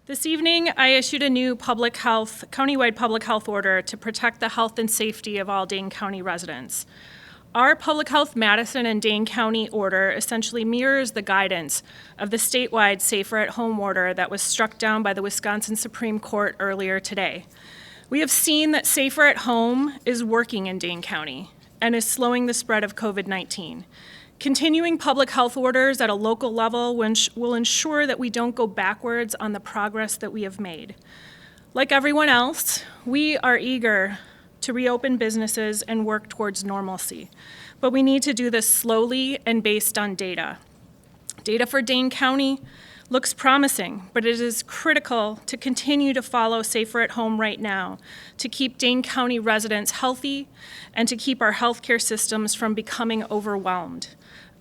This evening, I issued a new countywide public health order to protect the health and safety of all Dane County residents. Our Public Health Madison and Dane County order essentially mirrors the guidance of the statewide Safer at Home order that was struck down by the Wisconsin Supreme Court earlier today. We have seen that Safer at Home is working in Dane County and is slowing the spread of COVID-19. Continuing public health orders at a local level will ensure that we don't go backwards on the progress that we have made. Like everyone else, we are eager to reopen businesses and work towards normalcy, but we need to do this slowly and based on data. Data for Dane County looks promising, but it is critical to continue to follow Safer at Home right now to keep Dane County residents healthy and to keep our healthcare systems from becoming overwhelmed.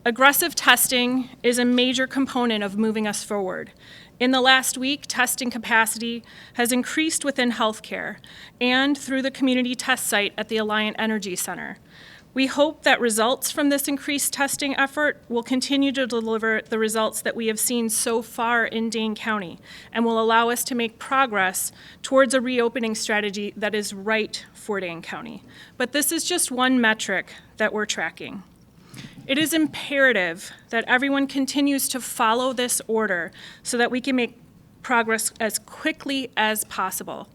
Aggressive testing is a major component of moving us forward. In the last week, testing capacity has increased within healthcare and through the community test site at the Alliant Energy Center. We hope that results from this increased testing effort will continue to deliver the results that we have seen so far in Dane County and will allow us to make progress towards a reopening strategy that is right for Dane County. But this is just one metric that we're tracking. It is imperative that everyone continues to follow this order so that we can make progress as quickly as possible.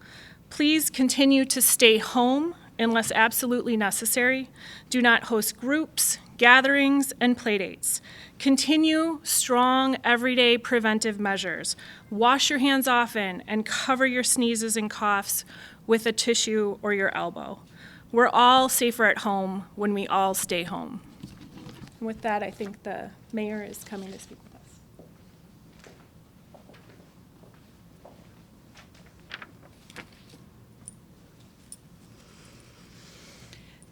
Please continue to stay home unless absolutely necessary. Do not host groups, gatherings, and playdates. Continue strong everyday preventive measures. Wash your hands often and cover your sneezes and coughs with a tissue or your elbow. We're all safer at home when we all stay home. And with that, I think the mayor is coming to speak with us.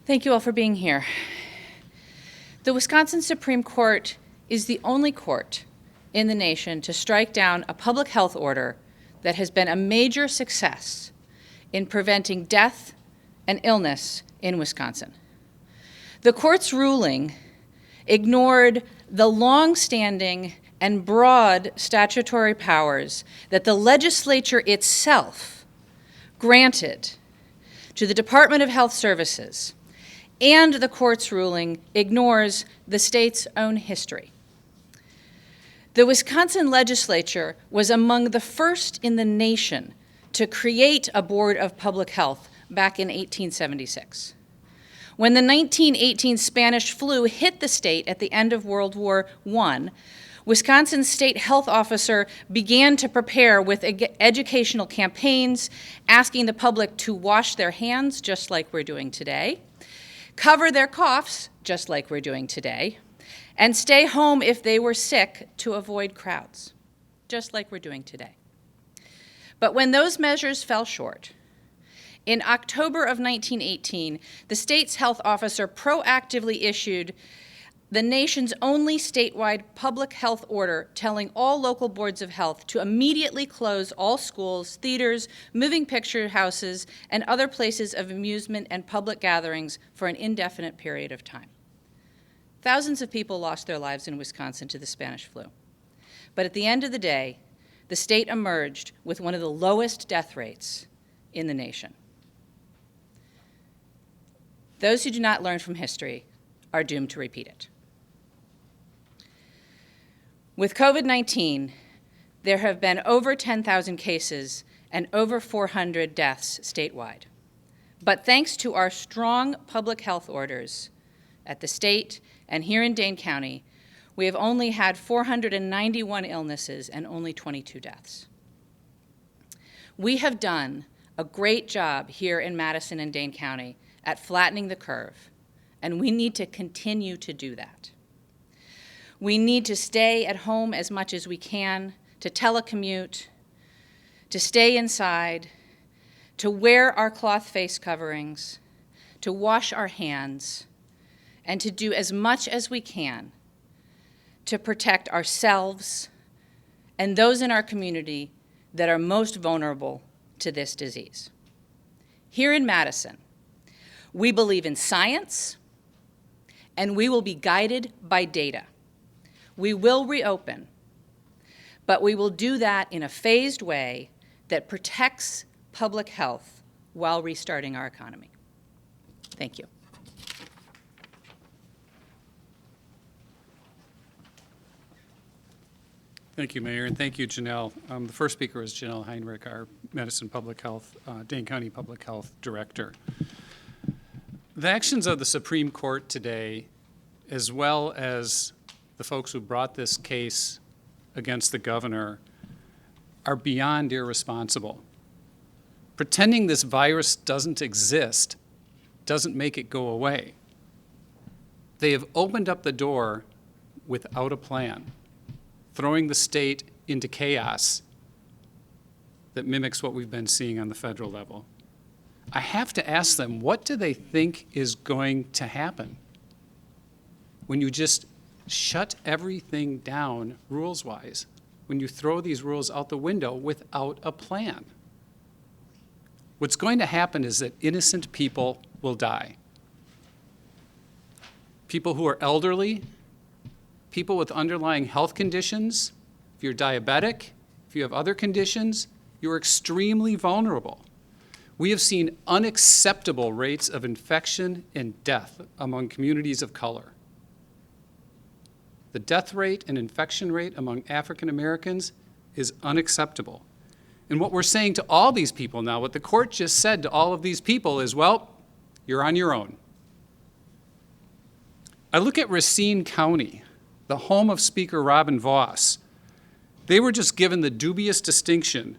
Thank you all for being here. The Wisconsin Supreme Court is the only court in the nation to strike down a public health order that has been a major success in preventing death and illness in Wisconsin. The court's ruling ignored the long-standing and broad statutory powers that the legislature itself granted to the Department of Health Services, and the court's ruling ignores the state's own history. The Wisconsin legislature was among the first in the nation to create a Board of Public Health back in 1876. When the 1918 Spanish flu hit the state at the end of World War I, Wisconsin's state health officer began to prepare with educational campaigns, asking the public to wash their hands, just like we're doing today, cover their coughs, just like we're doing today, and stay home if they were sick to avoid crowds, just like we're doing today. But when those measures fell short, in October of 1918, the state's health officer proactively issued the nation's only statewide public health order telling all local boards of health to immediately close all schools, theaters, moving picture houses, and other places of amusement and public gatherings for an indefinite period of time. Thousands of people lost their lives in Wisconsin to the Spanish flu. But at the end of the day, the state emerged with one of the lowest death rates in the nation. Those who do not learn from history are doomed to repeat it. With COVID-19, there have been over 10,000 cases and over 400 deaths statewide. But thanks to our strong public health orders at the state and here in Dane County, we have only had 491 illnesses and only 22 deaths. We have done a great job here in Madison and Dane County at flattening the curve, and we need to continue to do that. We need to stay at home as much as we can, to telecommute, to stay inside, to wear our cloth face coverings, to wash our hands, and to do as much as we can to protect ourselves and those in our community that are most vulnerable to this disease. Here in Madison, we believe in science, and we will be guided by data. We will reopen, But we will do that in a phased way that protects public health while restarting our economy. Thank you. Thank you, Mayor, and thank you, Janelle. The first speaker is Janelle Heinrich, our Madison Public Health, Dane County Public Health Director. The actions of the Supreme Court today, as well as the folks who brought this case against the governor, are beyond irresponsible. Pretending this virus doesn't exist doesn't make it go away. They have opened up the door without a plan, throwing the state into chaos that mimics what we've been seeing on the federal level. I have to ask them, what do they think is going to happen when you just shut everything down rules-wise, when you throw these rules out the window without a plan? What's going to happen is that innocent people will die. People who are elderly, people with underlying health conditions, if you're diabetic, if you have other conditions, you're extremely vulnerable. We have seen unacceptable rates of infection and death among communities of color. The death rate and infection rate among African Americans is unacceptable. And what we're saying to all these people now, what the court just said to all of these people is, well, you're on your own. I look at Racine County, the home of Speaker Robin Vos. They were just given the dubious distinction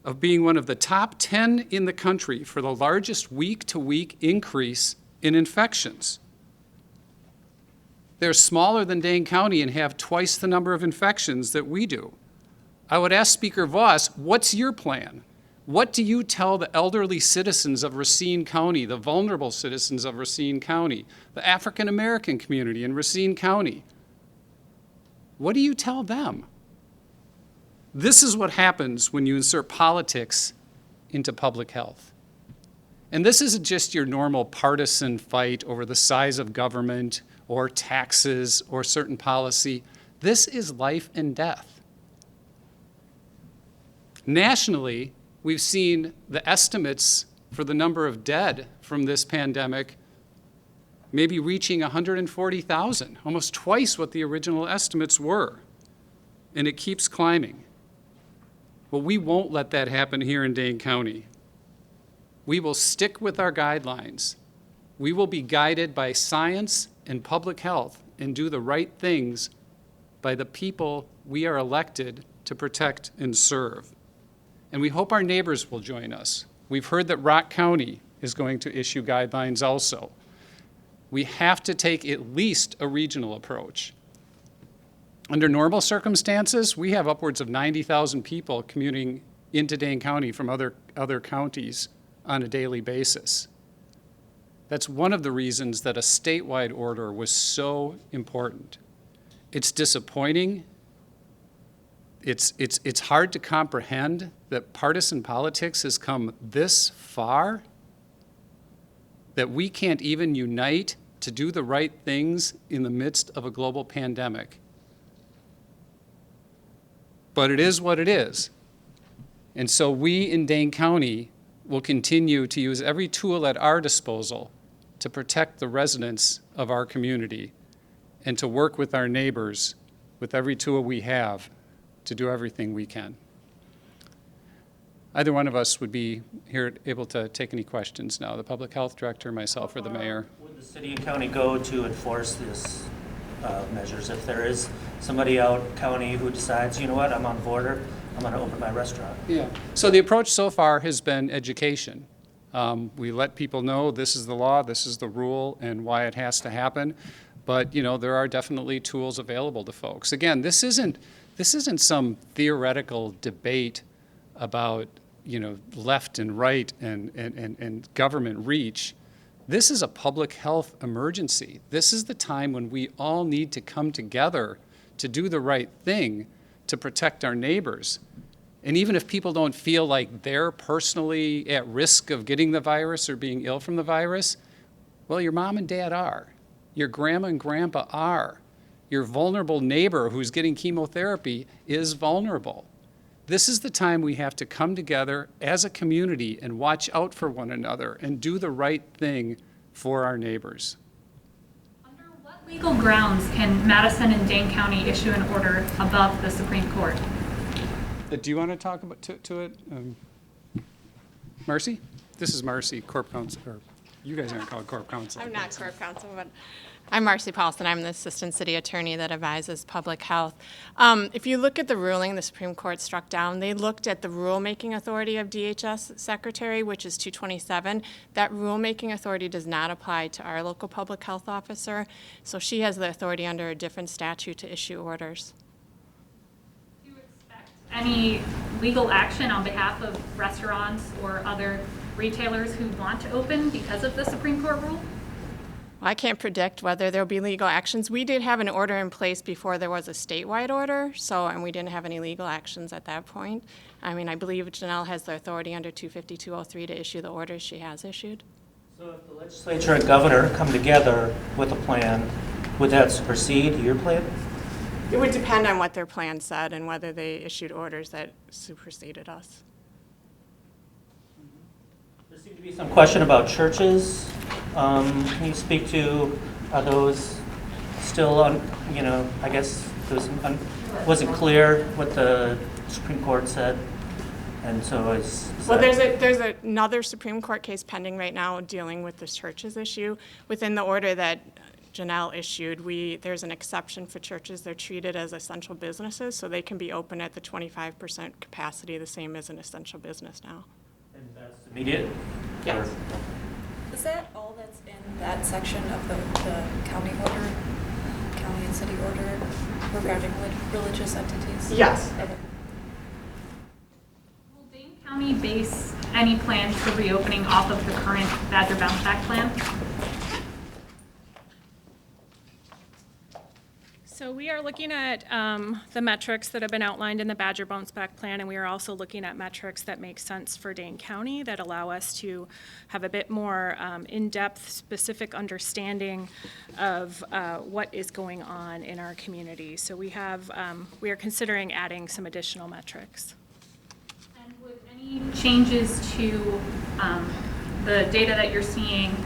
of being one of the top 10 in the country for the largest week-to-week increase in infections. They're smaller than Dane County and have twice the number of infections that we do. I would ask Speaker Vos, what's your plan? What do you tell the elderly citizens of Racine County, the vulnerable citizens of Racine County, the African American community in Racine County? What do you tell them? This is what happens when you insert politics into public health. And this isn't just your normal partisan fight over the size of government or taxes or certain policy. This is life and death. Nationally, we've seen the estimates for the number of dead from this pandemic maybe reaching 140,000, almost twice what the original estimates were. And it keeps climbing. Well, we won't let that happen here in Dane County. We will stick with our guidelines. We will be guided by science and public health and do the right things by the people we are elected to protect and serve. And we hope our neighbors will join us. We've heard that Rock County is going to issue guidelines also. We have to take at least a regional approach. Under normal circumstances, we have upwards of 90,000 people commuting into Dane County from other counties on a daily basis. That's one of the reasons that a statewide order was so important. It's disappointing. It's hard to comprehend that partisan politics has come this far, that we can't even unite to do the right things in the midst of a global pandemic. But it is what it is. And so we in Dane County will continue to use every tool at our disposal to protect the residents of our community and to work with our neighbors with every tool we have to do everything we can. Either one of us would be here able to take any questions now, the public health director, myself, or the mayor. Would the city and county go to enforce this measures if there is somebody out county who decides, you know what, I'm on board, I'm going to open my restaurant? Yeah. So the approach so far has been education. We let people know this is the law, this is the rule, and why it has to happen. But you know, there are definitely tools available to folks. Again, this isn't some theoretical debate about, you know, left and right and government reach. This is a public health emergency. This is the time when we all need to come together to do the right thing to protect our neighbors. And even if people don't feel like they're personally at risk of getting the virus or being ill from the virus, well, your mom and dad are. Your grandma and grandpa are. your vulnerable neighbor who's getting chemotherapy is vulnerable. This is the time we have to come together as a community and watch out for one another and do the right thing for our neighbors. Under what legal grounds can Madison and Dane County issue an order above the Supreme Court? Do you want to talk about to it? Marcy? This is Marcy, Corp Counsel, or you guys aren't called Corp Counsel. I'm not Corp Counsel, but I'm Marcy Paulson. I'm the Assistant City Attorney that advises public health. If you look at the ruling the Supreme Court struck down, they looked at the rulemaking authority of DHS Secretary, which is 227. That rulemaking authority does not apply to our local public health officer, so she has the authority under a different statute to issue orders. Do you expect any legal action on behalf of restaurants or other retailers who want to open because of the Supreme Court rule? I can't predict whether there'll be legal actions. We did have an order in place before there was a statewide order, and we didn't have any legal actions at that point. I mean, I believe Janelle has the authority under 25203 to issue the orders she has issued. So if the legislature and governor come together with a plan, would that supersede your plan? It would depend on what their plan said and whether they issued orders that superseded us. There seemed to be some question about churches. Can you speak to, are those still on, I guess it wasn't clear what the Supreme Court said, and so Well, there's another Supreme Court case pending right now dealing with the churches issue. Within the order that Janelle issued, there's an exception for churches. They're treated as essential businesses, so they can be open at the 25% capacity, the same as an essential business now. And that's immediate? Yes. Is that all that's in that section of the county order, county and city order regarding religious entities? Yes. Okay. Will Dane County base any plans for reopening off of the current Badger Bounce Back plan? So we are looking at the metrics that have been outlined in the Badger Bounce Back Plan, and we are also looking at metrics that make sense for Dane County that allow us to have a bit more in-depth, specific understanding of what is going on in our community. So we are considering adding some additional metrics. And would any changes to the data that you're seeing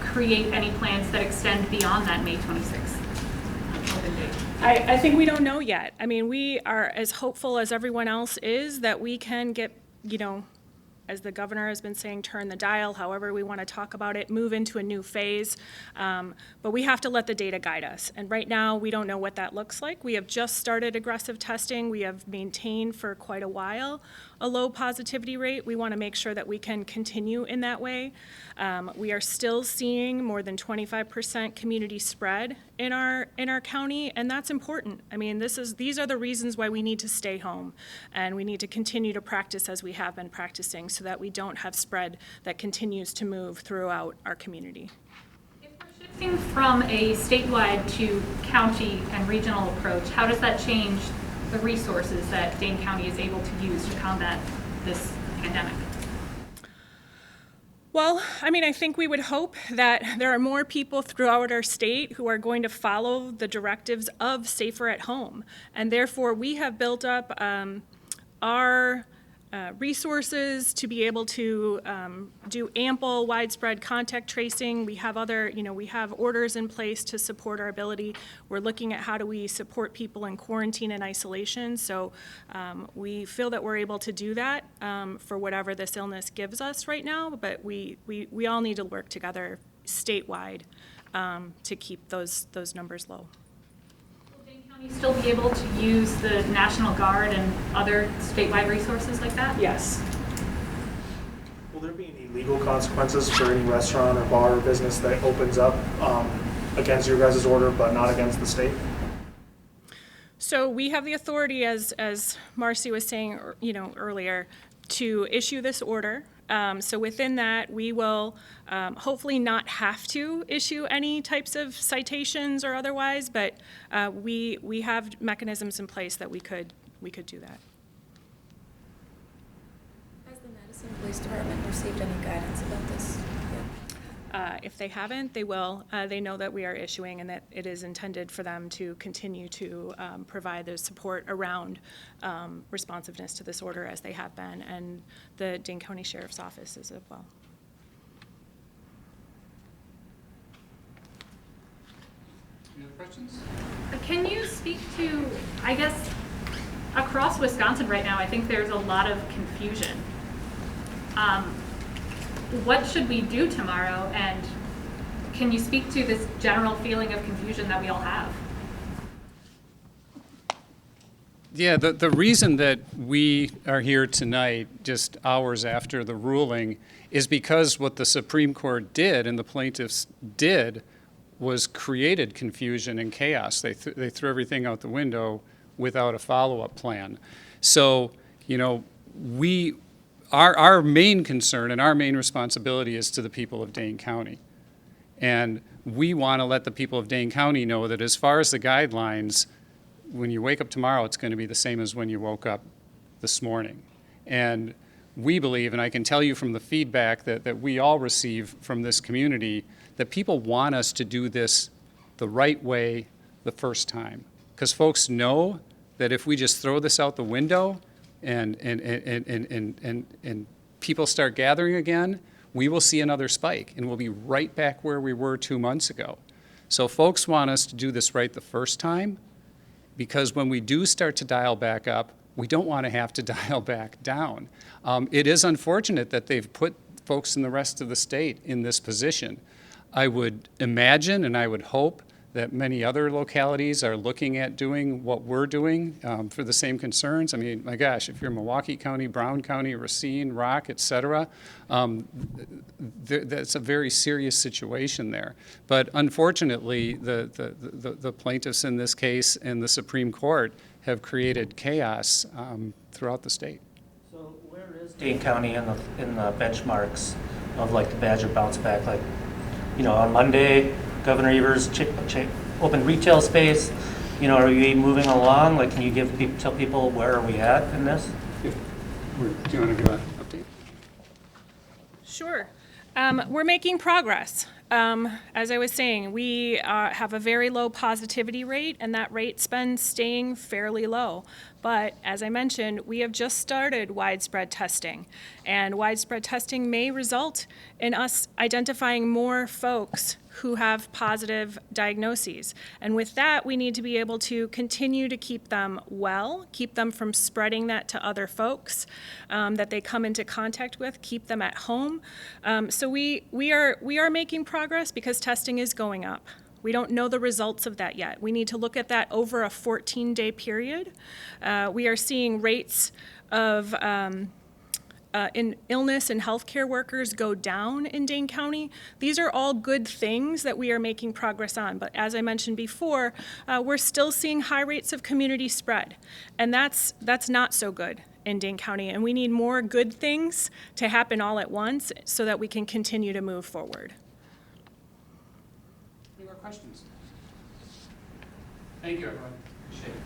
create any plans that extend beyond that May 26th? I think we don't know yet. I mean, we are as hopeful as everyone else is that we can get, as the governor has been saying, turn the dial, however we want to talk about it, move into a new phase. But we have to let the data guide us. And right now, we don't know what that looks like. We have just started aggressive testing. We have maintained for quite a while a low positivity rate. We want to make sure that we can continue in that way. We are still seeing more than 25% community spread in our county, and that's important. I mean, these are the reasons why we need to stay home, and we need to continue to practice as we have been practicing so that we don't have spread that continues to move throughout our community. If we're shifting from a statewide to county and regional approach, how does that change the resources that Dane County is able to use to combat this pandemic? Well, I mean, I think we would hope that there are more people throughout our state who are going to follow the directives of Safer at Home. And therefore, we have built up our resources to be able to do ample, widespread contact tracing. We have we have orders in place to support our ability. We're looking at how do we support people in quarantine and isolation. So we feel that we're able to do that for whatever this illness gives us right now, but we all need to work together statewide to keep those numbers low. Will Dane County still be able to use the National Guard and other statewide resources like that? Yes. Will there be any legal consequences for any restaurant or bar or business that opens up against your guys' order but not against the state? So we have the authority, as Marcy was saying, earlier, to issue this order. So within that, we will hopefully not have to issue any types of citations or otherwise, but we have mechanisms in place that we could do that. Has the Madison Police Department received any guidance about this yet? If they haven't, they will. They know that we are issuing and that it is intended for them to continue to provide the support around responsiveness to this order as they have been, and the Dane County Sheriff's Office as well. Any other questions? Can you speak to, I guess, across Wisconsin right now, I think there's a lot of confusion. What should we do tomorrow, and can you speak to this general feeling of confusion that we all have? Yeah, the reason that we are here tonight, just hours after the ruling, is because what the Supreme Court did and the plaintiffs did was created confusion and chaos. They threw everything out the window without a follow-up plan. So, you know, our main concern and our main responsibility is to the people of Dane County. And we want to let the people of Dane County know that as far as the guidelines, when you wake up tomorrow, it's going to be the same as when you woke up this morning. And we believe, and I can tell you from the feedback that we all receive from this community, that people want us to do this the right way the first time. Because folks know that if we just throw this out the window and people start gathering again, we will see another spike and we'll be right back where we were 2 months ago. So folks want us to do this right the first time, because when we do start to dial back up, we don't want to have to dial back down. It is unfortunate that they've put folks in the rest of the state in this position. I would imagine and I would hope that many other localities are looking at doing what we're doing for the same concerns. I mean, my gosh, if you're Milwaukee County, Brown County, Racine, Rock, et cetera, that's a very serious situation there. But unfortunately, the plaintiffs in this case and the Supreme Court have created chaos throughout the state. So where is Dane County in the benchmarks of like the Badger bounce back? Like, you know, on Monday, Governor Evers opened retail space. You know, are we moving along? Like, can you tell people where are we at in this? Do you want to give an update? Sure. We're making progress. As I was saying, we have a very low positivity rate, and that rate's been staying fairly low. But as I mentioned, we have just started widespread testing, and widespread testing may result in us identifying more folks who have positive diagnoses. And with that, we need to be able to continue to keep them well, keep them from spreading that to other folks that they come into contact with, keep them at home. So we are making progress because testing is going up. We don't know the results of that yet. We need to look at that over a 14-day period. We are seeing rates of in illness and healthcare workers go down in Dane County. These are all good things that we are making progress on. But as I mentioned before, we're still seeing high rates of community spread. And that's not so good in Dane County. And we need more good things to happen all at once so that we can continue to move forward. Any more questions? Thank you, everyone. Appreciate it.